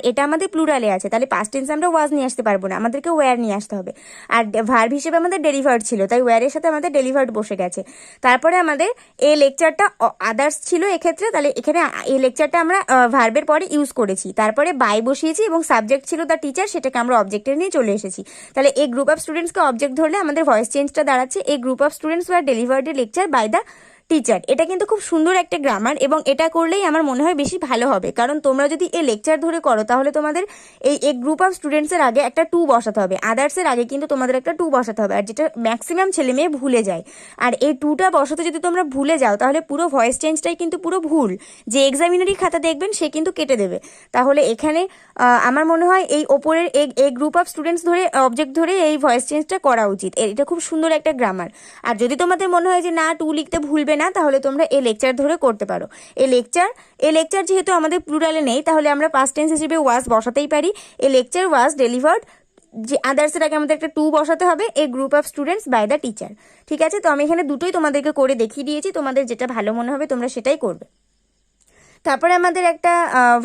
এটা আমাদের প্লুরালে আছে, তাহলে পাস্ট টেন্সে আমরা ওয়াজ নিয়ে আসতে পারবো না, আমাদেরকে ওয়্যার নিয়ে আসতে হবে। আর ভার্ব হিসেবে আমাদের ডেলিভার্ড ছিল, তাই ওয়্যারের সাথে আমাদের ডেলিভার্ড বসে গেছে। তারপরে আমাদের এই লেকচারটা আদার্স ছিল এক্ষেত্রে, তাহলে এখানে এই লেকচারটা আমরা ভার্বের পরে ইউজ করেছি, তারপরে বাই বসিয়েছি এবং সাবজেক্ট ছিল দ্য টিচার, সেটাকে আমরা অবজেক্টে নিয়ে চলে এসেছি। তাহলে এই গ্রুপ অফ স্টুডেন্টসকে অবজেক্ট ধরলে আমাদের ভয়েস চেঞ্জটা দাঁড়াচ্ছে এই group of students were delivered a lecture by the teacher. এটা কিন্তু খুব সুন্দর একটা গ্রামার এবং এটা করলেই আমার মনে হয় বেশি ভালো হবে, কারণ তোমরা যদি এই লেকচার ধরে করো তাহলে তোমাদের এই গ্রুপ অফ স্টুডেন্টসের আগে একটা টু বসাতে হবে, আদার্সের আগে কিন্তু তোমাদের একটা টু বসাতে হবে, আর যেটা ম্যাক্সিমাম ছেলে মেয়ে ভুলে যায়। আর এই টুটা বসাতে যদি তোমরা ভুলে যাও তাহলে পুরো ভয়েস চেঞ্জটাই কিন্তু পুরো ভুল, যে এক্সামিনারই খাতা দেখবেন সে কিন্তু কেটে দেবে। তাহলে এখানে আমার মনে হয় এই ওপরের এই গ্রুপ অফ স্টুডেন্টস ধরে অবজেক্ট ধরে এই ভয়েস চেঞ্জটা করা উচিত। এটা খুব সুন্দর একটা গ্রামার। আর যদি তোমাদের মনে হয় যে না টু লিখতে ভুলবে না, তাহলে তোমরা এই লেকচার ধরে করতে পারো। এই লেকচার যেহেতু আমাদের প্লুরালে নেই তাহলে আমরা পাস্ট টেন্স হিসেবে ওয়াজ বসাতেই পারি। এই লেকচার ওয়াজ ডেলিভার্ড, যে আদার্সের আগে আমাদের একটা টু বসাতে হবে, এই group of students by the teacher. ঠিক আছে, তো আমি এখানে দুটোই তোমাদেরকে করে দেখিয়ে দিয়েছি, তোমাদের যেটা ভালো মনে হবে তোমরা সেটাই করবে। তারপরে আমাদের একটা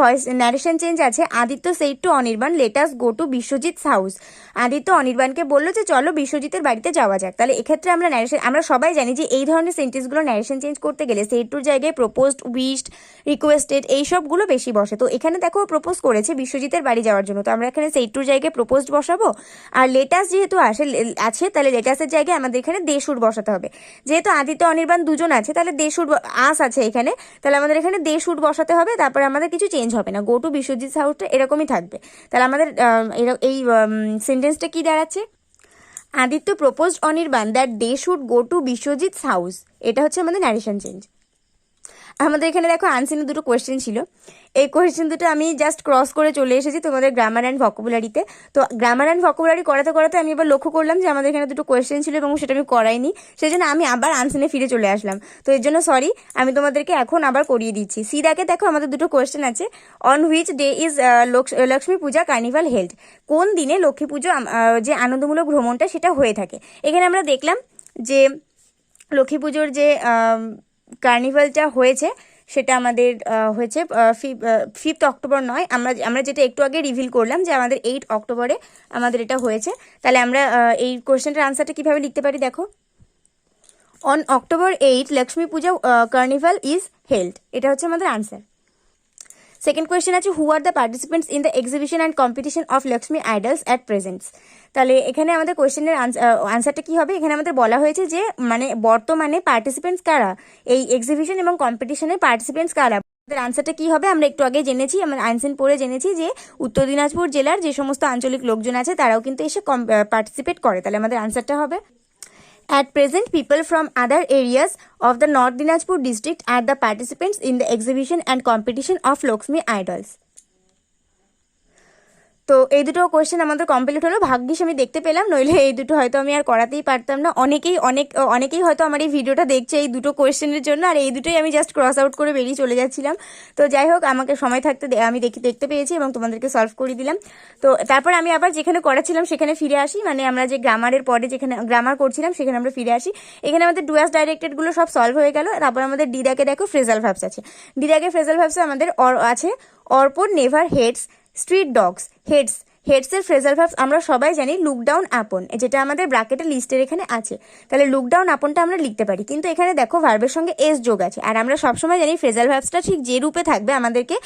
ভয়েস ন্যারেশন চেঞ্জ আছে। Aditya said to Anirban let us go to Biswajit's house. Aditya অনির্বাণকে বললো যে চলো বিশ্বজিতের বাড়িতে যাওয়া যাক। তাহলে এক্ষেত্রে আমরা সবাই জানি যে এই ধরনের সেন্টেন্সগুলো ন্যারেশন চেঞ্জ করতে গেলে সেইড টুর জায়গায় প্রপোজড, উইশড, রিকোয়েস্টেড এইসবগুলো বেশি বসে। তো এখানে দেখো প্রপোজ করেছে বিশ্বজিতের বাড়ি যাওয়ার জন্য, তো আমরা এখানে সেইড টুর জায়গায় প্রপোজড বসাবো। আর লেটাস যেহেতু আছে তাহলে লেটাসের জায়গায় আমাদের এখানে দে শুড বসাতে হবে। যেহেতু আদিত্য অনির্বাণ দুজন আছে তাহলে দে শুড আস আছে এখানে, তাহলে আমাদের এখানে দে শুড বসাতে হবে। তারপরে আমাদের কিছু চেঞ্জ হবে না, গো টু বিশ্বজিৎ হাউসটা এরকমই থাকবে। তাহলে আমাদের এই সেন্টেন্সটা কি দাঁড়াচ্ছে? Aditya proposed Anirban that they should go to Biswajit house. এটা হচ্ছে আমাদের ন্যারেশন চেঞ্জ। আমাদের এখানে দেখো আনসিনে দুটো কোয়েশ্চেন ছিল, এই কোয়েশ্চেন দুটো আমি জাস্ট ক্রস করে চলে এসেছি তোমাদের গ্রামার অ্যান্ড ভোকাবুলারিতে। তো গ্রামার অ্যান্ড ভোকাবুলারি করাতে করাতে আমি এবার লক্ষ্য করলাম যে আমাদের এখানে দুটো কোয়েশ্চেন ছিল এবং সেটা আমি করাইনি, সেই জন্য আমি আবার আনসিনে ফিরে চলে আসলাম। তো এর জন্য সরি, আমি তোমাদেরকে এখন আবার করিয়ে দিচ্ছি। সিদাকে দেখো আমাদের দুটো কোয়েশ্চেন আছে। On which day is Lakshmi Puja carnival held? কোন দিনে লক্ষ্মী পুজো যে আনন্দমূলক ভ্রমণটা সেটা হয়ে থাকে? এখানে আমরা দেখলাম যে লক্ষ্মী পুজোর যে কার্নিভালটা হয়েছে সেটা আমাদের হয়েছে 5th অক্টোবর নয়, আমরা যেটা একটু আগে রিভিল করলাম যে আমাদের 8 অক্টোবরে আমাদের এটা হয়েছে। তাহলে আমরা এই কোয়েশ্চেনটার আনসারটা কিভাবে লিখতে পারি দেখো। On October 8 Lakshmi Puja carnival is held, এটা হচ্ছে আমাদের আনসার। সেকেন্ড কোয়েশ্চেন আছে who are the participants in the exhibition and competition of Lakshmi idols at presents. তাহলে এখানে আমাদের কোয়েশ্চেনের আনসারটা কি হবে? এখানে আমাদের বলা হয়েছে যে মানে বর্তমানে পার্টিসিপেন্টস কারা, এই এক্সিবিশন এবং কম্পিটিশনের পার্টিসিপেন্টস কারা। আমাদের আনসারটা কি হবে? আমরা একটু আগে জেনেছি, আমরা আনসার পড়ে জেনেছি যে উত্তর দিনাজপুর জেলার যে সমস্ত আঞ্চলিক লোকজন আছে তারাও কিন্তু এসে পার্টিসিপেট করে। তাহলে আমাদের আনসারটা হবে At present, people from other areas of the North Dinajpur district are the participants in the exhibition and competition of Lakshmi idols. তো এই দুটো কোয়েশ্চেন আমাদের কমপ্লিট হলো, ভাগ্যিস আমি দেখতে পেলাম, নইলে এই দুটো হয়তো আমি আর করাতেই পারতাম না। অনেকেই হয়তো আমার এই ভিডিওটা দেখছে এই দুটো কোয়েশ্চেনের জন্য, আর এই দুটোই আমি জাস্ট ক্রস আউট করে বেরিয়ে চলে যাচ্ছিলাম। তো যাই হোক, আমাকে সময় থাকতে আমি দেখতে পেয়েছি এবং তোমাদেরকে সলভ করে দিলাম। তো তারপর আমি আবার যেখানে করাছিলাম সেখানে ফিরে আসি, মানে আমরা যে গ্রামারের পরে যেখানে গ্রামার করছিলাম সেখানে আমরা ফিরে আসি। এখানে আমাদের ডুয়াস ডাইরেক্টেডগুলো সব সলভ হয়ে গেল। তারপর আমাদের ডিদাকে দেখো ফ্রেজাল ভার্বস আছে। ডিদাকে ফ্রেজাল ভার্বসে আমাদের আছে Arpan never heads street dogs. হেডসের ফ্রেজাল ভার্বস আমরা সবাই জানি লুক ডাউন আপন, যেটা আমাদের ব্র্যাকেটের লিস্টের এখানে আছে। তাহলে লুক ডাউন আপনটা আমরা লিখতে পারি, কিন্তু এখানে দেখো ভার্বের সঙ্গে এস যোগ আছে। আর আমরা সবসময় জানি ফ্রেজাল ভার্বসটা ঠিক যে রূপে থাকবে আমাদেরকে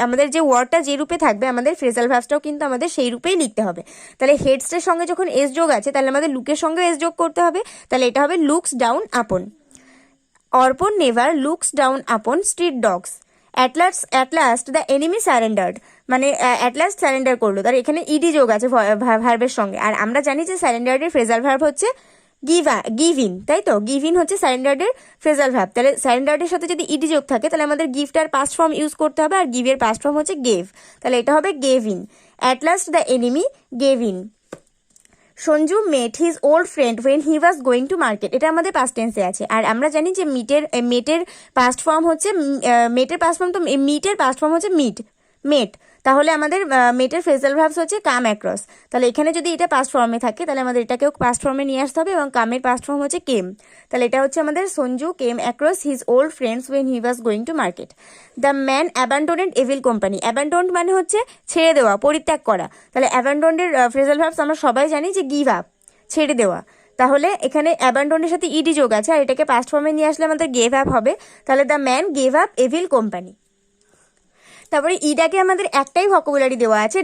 আমাদের যে ওয়ার্ডটা যে রূপে থাকবে আমাদের ফ্রেজাল ভার্বসটাও কিন্তু আমাদের সেই রূপেই লিখতে হবে। তাহলে হেডসের সঙ্গে যখন এস যোগ আছে তাহলে আমাদের লুকের সঙ্গে এস যোগ করতে হবে। তাহলে এটা হবে looks down upon. Arpan never looks down upon street dogs. At last the enemy surrendered, মানে অ্যাট লাস্ট সারেন্ডার করলো, তার এখানে ইডি যোগ আছে ভার্বের সঙ্গে। আর আমরা জানি যে সারেন্ডার্ডের ফ্রেজাল ভার্ব হচ্ছে গিভ ইন, তাই তো? গিভ ইন হচ্ছে সারেন্ডার্ডের ফ্রেজাল ভার্ব। তাহলে সারেন্ডার্ডের সাথে যদি ইডি যোগ থাকে তাহলে আমাদের গিফটার পাস্ট ফর্ম ইউজ করতে হবে, আর গিভের পাস্ট ফর্ম হচ্ছে গেভ। তাহলে এটা হবে gave in. At last the enemy gave in. Sanju met his old friend when he was going to market, এটা আমাদের পাস্ট টেন্সে আছে। আর আমরা জানি যে মেটের পাস্ট ফর্ম হচ্ছে মিটের পাস্ট ফর্ম হচ্ছে মেট। তাহলে আমাদের মেটের ফ্রেজাল ভার্বস হচ্ছে কাম অ্যাক্রস। তাহলে এখানে যদি এটা পাস্ট ফর্মে থাকে তাহলে আমাদের এটাকেও পাস্ট ফর্মে নিয়ে আসতে হবে, এবং কামের পাস্ট ফর্ম হচ্ছে কেম। তাহলে এটা হচ্ছে আমাদের Sanju came across his old friends when he was going to market. The man abandoned evil company. Abandoned মানে হচ্ছে ছেড়ে দেওয়া, পরিত্যাগ করা। তাহলে অ্যাবান্ডনের ফ্রেজাল ভার্বস আমরা সবাই জানি যে গিভ আপ, ছেড়ে দেওয়া। তাহলে এখানে অ্যাবান্ডনের সাথে ইডি যোগ আছে, আর এটাকে পাস্ট ফর্মে নিয়ে আসলে আমাদের গেভ আপ হবে। তাহলে the man gave up evil company. তারপরে ইডাকে আমাদের একটাই ভোকাবুলারি দেওয়া আছে,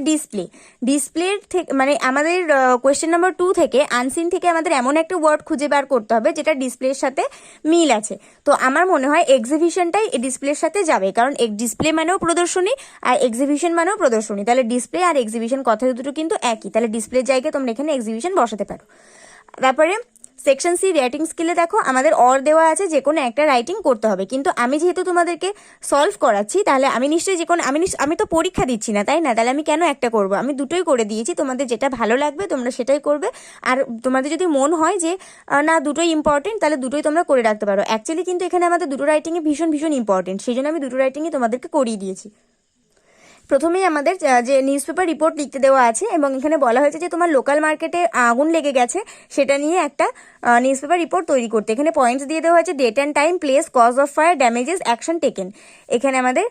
ডিসপ্লের থেকে, মানে আমাদের কোয়েশ্চেন নাম্বার 2 থেকে আনসিন থেকে আমাদের এমন একটা ওয়ার্ড খুঁজে বার করতে হবে যেটা ডিসপ্লের সাথে মিল আছে। তো আমার মনে হয় এক্সিবিশনটাই ডিসপ্লের সাথে যাবে, কারণ ডিসপ্লে মানেও প্রদর্শনী আর এক্সিবিশন মানেও প্রদর্শনী। তাহলে ডিসপ্লে আর এক্সিবিশন কথা দুটো কিন্তু একই। তাহলে ডিসপ্লের জায়গায় তোমরা এখানে এক্সিবিশন বসাতে পারো। তারপরে সেকশন সি রাইটিং স্কিলে দেখো আমাদের অর দেওয়া আছে, যে কোনো একটা রাইটিং করতে হবে। কিন্তু আমি যেহেতু তোমাদেরকে সলভ করাচ্ছি তাহলে আমি নিশ্চয়ই আমি তো পরীক্ষা দিচ্ছি না, তাই না? তাহলে আমি কেন একটা করব? আমি দুটোই করে দিয়েছি, তোমাদের যেটা ভালো লাগবে তোমরা সেটাই করবে। আর তোমাদের যদি মন হয় যে না দুটোই ইম্পর্টেন্ট, তাহলে দুটোই তোমরা করে রাখতে পারো। অ্যাকচুয়ালি কিন্তু এখানে আমাদের দুটো রাইটিংয়ে ভীষণ ইম্পর্টেন্ট, সেই জন্য আমি দুটো রাইটিংই তোমাদেরকে করিয়ে দিয়েছি। প্রথমেই আমাদের যে নিউজ পেপার রিপোর্ট লিখতে দেওয়া আছে, এবং এখানে বলা হয়েছে যে তোমার লোকাল মার্কেটে আগুন লেগে গেছে, সেটা নিয়ে একটা নিউজ পেপার রিপোর্ট তৈরি করতে। এখানে পয়েন্টস দিয়ে দেওয়া হয়েছে date and time, place, cause of fire, damages, action taken. এখানে আমাদের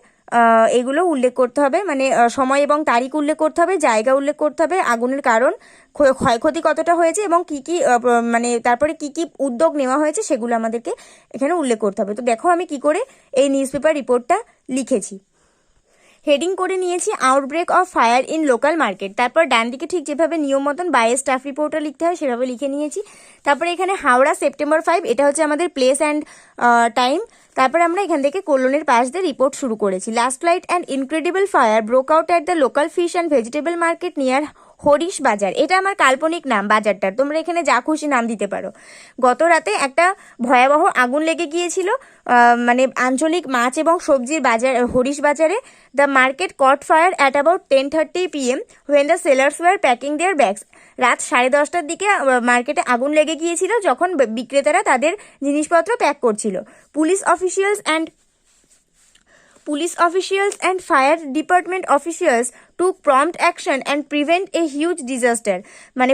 এগুলো উল্লেখ করতে হবে, মানে সময় এবং তারিখ উল্লেখ করতে হবে, জায়গা উল্লেখ করতে হবে, আগুনের কারণ, ক্ষয়ক্ষতি কতটা হয়েছে, এবং কি কি মানে তারপরে কি কি উদ্যোগ নেওয়া হয়েছে সেগুলো আমাদেরকে এখানে উল্লেখ করতে হবে। তো দেখো আমি কি করে এই নিউজ পেপার রিপোর্টটা লিখেছি। হেডিং করে নিয়েছি outbreak of fire in local market. তারপর ডান দিকে ঠিক যেভাবে নিয়ম মতন বাইরে স্টাফ রিপোর্টটা লিখতে হয় সেভাবে লিখে নিয়েছি। তারপরে এখানে হাওড়া সেপ্টেম্বর 5, এটা হচ্ছে আমাদের প্লেস অ্যান্ড টাইম। তারপরে আমরা এখান থেকে কোলনের পাশ দিয়ে রিপোর্ট শুরু করেছি। Last light and incredible fire broke out at the local fish and vegetable market near Harish বাজার। এটা আমার কাল্পনিক নাম বাজারটার, তোমরা এখানে যা খুশি নাম দিতে পারো। গত রাতে একটা ভয়াবহ আগুন লেগে গিয়েছিল মানে আঞ্চলিক মাছ এবং সবজির বাজার হরিশ বাজারে। The market caught fire at about 10:30 PM when the sellers were packing their bags. রাত 10:30টার দিকে মার্কেটে আগুন লেগে গিয়েছিল যখন বিক্রেতারা তাদের জিনিসপত্র প্যাক করছিল। Police officials and fire department officials took prompt action and prevent a huge disaster. মানে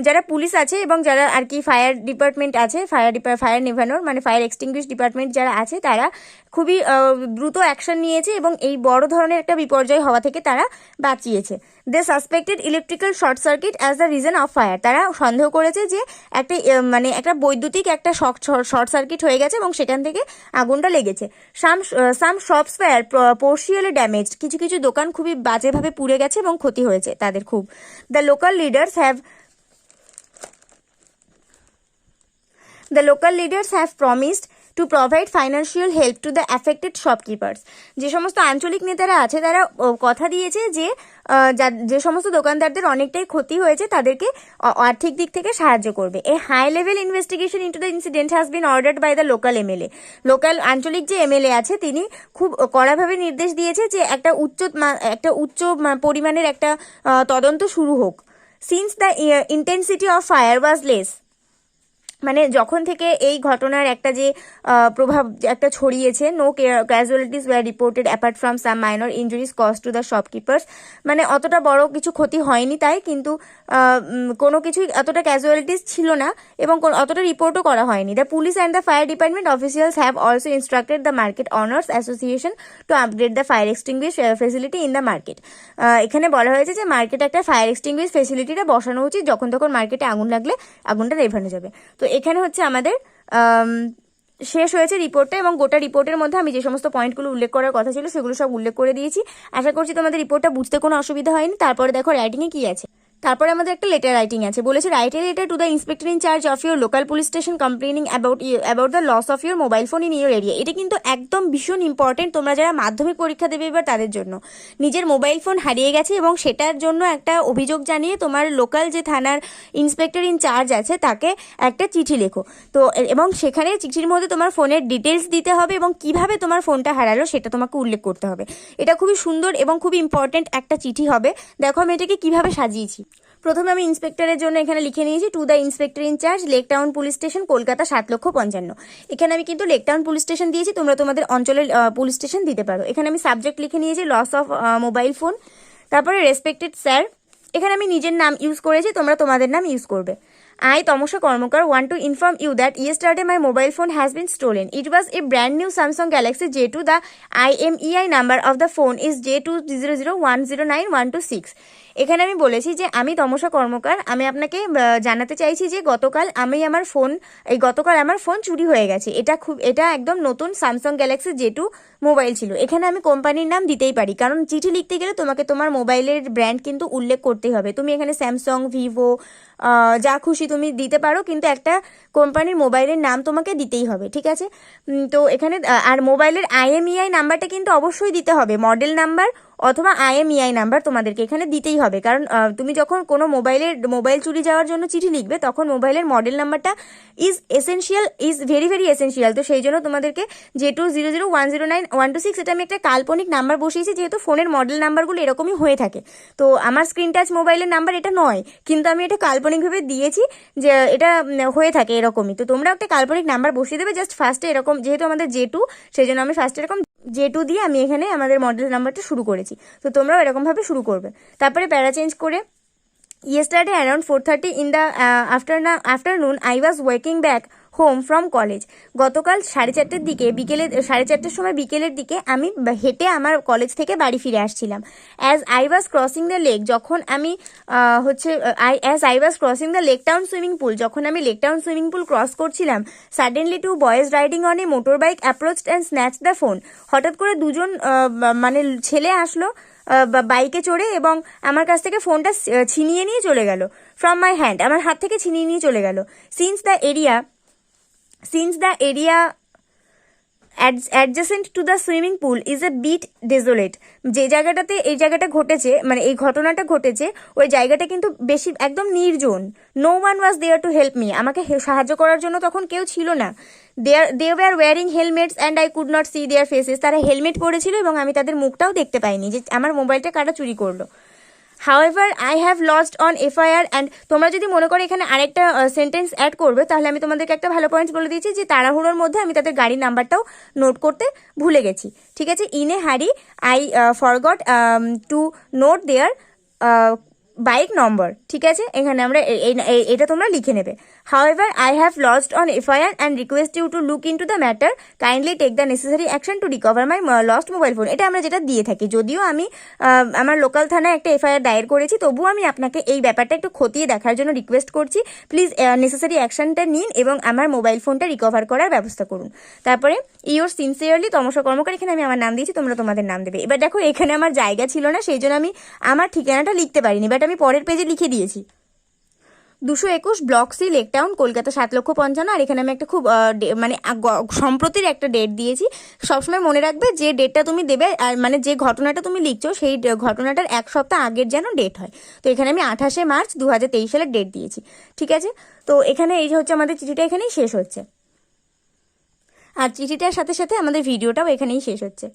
যারা পুলিশ আছে এবং যারা আর কি ফায়ার ডিপার্টমেন্ট আছে, ফায়ার নেভানোর মানে ফায়ার এক্সটিংগুইশ ডিপার্টমেন্ট যারা আছে তারা খুবই দ্রুত অ্যাকশন নিয়েছে এবং এই বড় ধরনের একটা বিপর্যয় হওয়া থেকে তারা বাঁচিয়েছে। They suspected electrical short circuit as the reason of fire. তারা সন্দেহ করেছে যে একটা বৈদ্যুতিক একটা শর্ট সার্কিট হয়ে গেছে এবং সেখান থেকে আগুনটা লেগেছে। সাম শপস ফায়ার পোর্শিয়ালি ড্যামেজড। কিছু কিছু দোকান খুবই বাজেভাবে পুড়ে গেছে এবং ক্ষতি হয়েছে তাদের খুব। The local leaders have promised to provide financial help to the affected shopkeepers. যে সমস্ত আঞ্চলিক নেতারা আছে তারা কথা দিয়েছে যে যে সমস্ত দোকানদারদের অনেকটাই ক্ষতি হয়েছে তাদেরকে আর্থিক দিক থেকে সাহায্য করবে। A high level investigation into the incident has been ordered by the local MLA. Local আঞ্চলিক যে এমএলএ আছে তিনি খুব কড়াভাবে নির্দেশ দিয়েছে যে একটা উচ্চ পরিমাণের একটা তদন্ত শুরু হোক। Since the intensity of fire was less, মানে যখন থেকে এই ঘটনার একটা যে প্রভাব একটা ছড়িয়েছে, no casualties were reported apart from some minor injuries caused to the shopkeepers. মানে অতটা বড় কিছু ক্ষতি হয়নি তাই, কিন্তু কোনো কিছুই এতটা ক্যাজুয়ালিটিস ছিল না এবং অতটা রিপোর্টও করা হয়নি। The police and the fire department officials have also instructed the market owners association to upgrade the fire extinguish facility in the market. এখানে বলা হয়েছে যে মার্কেটে একটা ফায়ার এক্সটিংগুইশ ফেসিলিটিটা বসানো উচিত, যখন তখন মার্কেটে আগুন লাগলে আগুনটা নেভানো যাবে। তো এখানে হচ্ছে আমাদের শেষ হয়েছে রিপোর্টটা, এবং গোটা রিপোর্টের মধ্যে আমি যে সমস্ত পয়েন্টগুলো উল্লেখ করার কথা ছিল সেগুলো সব উল্লেখ করে দিয়েছি। আশা করছি তোমাদের রিপোর্টটা বুঝতে কোনো অসুবিধা হয়নি। তারপরে দেখো রাইটিংয়ে কি আছে। তারপরে আমাদের একটা লেটার রাইটিং আছে, বলেছে write a letter to the inspector in charge of your local police station complaining about the loss of your mobile phone in your area. এটা কিন্তু একদম ভীষণ ইম্পর্টেন্ট তোমরা যারা মাধ্যমিক পরীক্ষা দেবে এবার তাদের জন্য। নিজের মোবাইল ফোন হারিয়ে গেছে এবং সেটার জন্য একটা অভিযোগ জানিয়ে তোমার লোকাল যে থানার ইন্সপেক্টর ইন চার্জ আছে তাকে একটা চিঠি লেখো। তো এবং সেখানে চিঠির মধ্যে তোমার ফোনের ডিটেলস দিতে হবে এবং কিভাবে তোমার ফোনটা হারালো সেটা তোমাকে উল্লেখ করতে হবে। এটা খুবই সুন্দর এবং খুবই ইম্পর্টেন্ট একটা চিঠি হবে। দেখো আমি এটাকে কিভাবে সাজিয়েছি। প্রথমে আমি ইন্সপেক্টরের জন্য এখানে লিখে নিয়েছি two the inspector in charge lake town police station Kolkata 7,55,000। এখানে আমি কিন্তু লেক টাউন পুলিশ স্টেশন দিয়েছি, তোমরা তোমাদের অঞ্চলের পুলিশ স্টেশন দিতে পারো। এখানে আমি সাবজেক্ট লিখে নিয়েছি লস অফ মোবাইল ফোন। তারপরে রেসপেক্টেড স্যার, এখানে আমি নিজের নাম ইউজ করেছি, তোমরা তোমাদের নাম ইউজ করবে। I, Tamasha Karmakar, want to inform you that yesterday my mobile phone has been stolen. It was a brand new Samsung Galaxy J2. The IMEI number of the phone is J200109126. এখানে আমি বলেছি যে আমি তমসা কর্মকার, আমি আপনাকে জানাতে চাইছি যে গতকাল আমার ফোন চুরি হয়ে গেছে। এটা একদম নতুন স্যামসাং গ্যালাক্সি J2 মোবাইল ছিল। এখানে আমি কোম্পানির নাম দিতেই পারি, কারণ চিঠি লিখতে গেলে তোমাকে তোমার মোবাইলের ব্র্যান্ড কিন্তু উল্লেখ করতেই হবে। তুমি এখানে স্যামসাং, ভিভো যা খুশি তুমি দিতে পারো, কিন্তু একটা কোম্পানির মোবাইলের নাম তোমাকে দিতেই হবে, ঠিক আছে? তো এখানে আর মোবাইলের IMEI নাম্বারটা কিন্তু অবশ্যই দিতে হবে, মডেল নাম্বার অথবা IMEI নাম্বার তোমাদেরকে এখানে দিতেই হবে। কারণ তুমি যখন কোনো মোবাইল চুরি যাওয়ার জন্য চিঠি লিখবে তখন মোবাইলের মডেল নাম্বারটা ইজ ভেরি ভেরি এসেনশিয়াল। তো সেই জন্য তোমাদেরকে J200109126 এটা আমি একটা কাল্পনিক নাম্বার বসিয়েছি, যেহেতু ফোনের মডেল নাম্বারগুলো এরকমই হয়ে থাকে। তো আমার স্ক্রিন টাচ মোবাইলের নাম্বার এটা নয়, কিন্তু আমি এটা কাল্পনিকভাবে দিয়েছি যে এটা হয়ে থাকে এরকমই। তো তোমরা একটা কাল্পনিক নাম্বার বসিয়ে দেবে, জাস্ট ফার্স্টে এরকম, যেহেতু আমাদের J2 সেই জন্য আমি ফার্স্টে এরকম J2 দিয়ে আমি এখানে আমাদের মডেল নাম্বারটা শুরু করেছি। তো তোমরাও এরকমভাবে শুরু করবে। তারপরে প্যারা চেঞ্জ করে yesterday around 4:30 in the afternoon I was walking back home from college. গতকাল 4:30 দিকে বিকেলের 4:30 সময় বিকেলের দিকে আমি হেঁটে আমার কলেজ থেকে বাড়ি ফিরে আসছিলাম। as I was crossing the lake, যখন আমি as I was crossing the lake town swimming pool, যখন আমি lake town swimming pool cross করছিলাম, suddenly two boys riding on a motorbike approached and snatched the phone. হঠাৎ করে দুজন মানে ছেলে আসলো বাইকে চড়ে এবং আমার কাছ থেকে ফোনটা ছিনিয়ে নিয়ে চলে গেল। ফ্রম মাই হ্যান্ড, আমার হাত থেকে ছিনিয়ে নিয়ে চলে গেল। Since the area adjacent to the swimming pool is a bit desolate. যে জায়গাটাতে এই জায়গাটা ঘটেছে, মানে এই ঘটনাটা ঘটেছে, ওই জায়গাটা কিন্তু বেশি একদম নির্জন। no one was there to help me. আমাকে সাহায্য করার জন্য তখন কেউ ছিল না। they were wearing helmets and I could not see their faces. তারা হেলমেট পরেছিল এবং আমি তাদের মুখটাও দেখতে পাইনি যে আমার মোবাইলটা কারা চুরি করলো। However, I have lodged on FIR and তোমরা যদি মনে করো এখানে আরেকটা সেন্টেন্স অ্যাড করবে, তাহলে আমি তোমাদেরকে একটা ভালো পয়েন্ট বলে দিয়েছি যে তাড়াহুড়োর মধ্যে আমি তাদের গাড়ির নাম্বারটাও নোট করতে ভুলে গেছি, ঠিক আছে? In a hurry I forgot to note their bike number, ঠিক আছে? এখানে আমরা এটা তোমরা লিখে নেবে। However, I have lodged on FIR and request you to look into the matter. Kindly take the necessary action to recover my lost mobile phone. এটা আমরা যেটা দিয়ে থাকি, যদিও আমি আমার লোকাল থানায় একটা FIR দায়ের করেছি, তবুও আমি আপনাকে এই ব্যাপারটা একটু খতিয়ে দেখার জন্য রিকোয়েস্ট করছি। প্লিজ নেসেসারি অ্যাকশনটা নিন এবং আমার মোবাইল ফোনটা রিকভার করার ব্যবস্থা করুন। তারপরে ইয়োর সিনসিয়ারলি তমসা কর্মকার, এখানে আমি আমার নাম দিয়েছি, তোমরা তোমাদের নাম দেবে। এবার দেখো এখানে আমার জায়গা ছিল না, সেই জন্য আমি আমার ঠিকানাটা লিখতে পারিনি, বাট আমি পরের পেজে লিখে দিয়েছি। 221 ব্লক সি, লেক টাউন, কলকাতা 7,55,000। আর এখানে আমি একটা খুব মানে সম্প্রতির একটা ডেট দিয়েছি। সবসময় মনে রাখবে যে ডেটটা তুমি দেবে, আর মানে যে ঘটনাটা তুমি লিখছো সেই ঘটনাটার 1 সপ্তাহ আগের যেন ডেট হয়। তো এখানে আমি 28শে মার্চ 2023 সালের ডেট দিয়েছি। ঠিক আছে, তো এখানে এই যে হচ্ছে আমাদের চিঠিটা এখানেই শেষ হচ্ছে, আর চিঠিটার সাথে সাথে আমাদের ভিডিওটাও এখানেই শেষ হচ্ছে।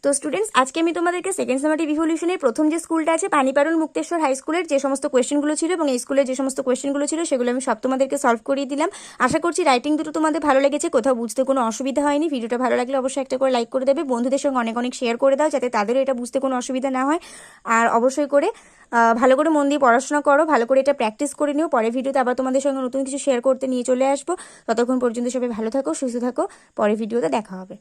তো স্টুডেন্টস, আজকে আমি তোমাদেরকে সেকেন্ড সামাটিভ ইভলিউশনের প্রথম যে স্কুলটা আছে পানিপারুল মুক্তেশ্বর হাই স্কুলের যে সমস্ত কোয়েশ্চেনগুলো ছিল এবং এই স্কুলের যে সমস্ত কোয়েশ্চেনগুলো ছিল সেগুলো আমি সব তোমাদেরকে সলভ করিয়ে দিলাম। আশা করছি রাইটিং দুটো তোমাদের ভালো লেগেছে, কোথাও বুঝতে কোনো অসুবিধা হয়নি। ভিডিওটা ভালো লাগলে অবশ্যই একটা করে লাইক করে দেবে, বন্ধুদের সঙ্গে অনেক অনেক শেয়ার করে দাও যাতে তাদেরও এটা বুঝতে কোনো অসুবিধা না হয়। আর অবশ্যই করে ভালো করে মন দিয়ে পড়াশোনা করো, ভালো করে এটা প্র্যাকটিস করে নিও। পরের ভিডিওতে আবার তোমাদের সঙ্গে নতুন কিছু শেয়ার করতে নিয়ে চলে আসবো। ততক্ষণ পর্যন্ত সবাই ভালো থাকো, সুস্থ থাকো, পরের ভিডিওতে দেখা হবে।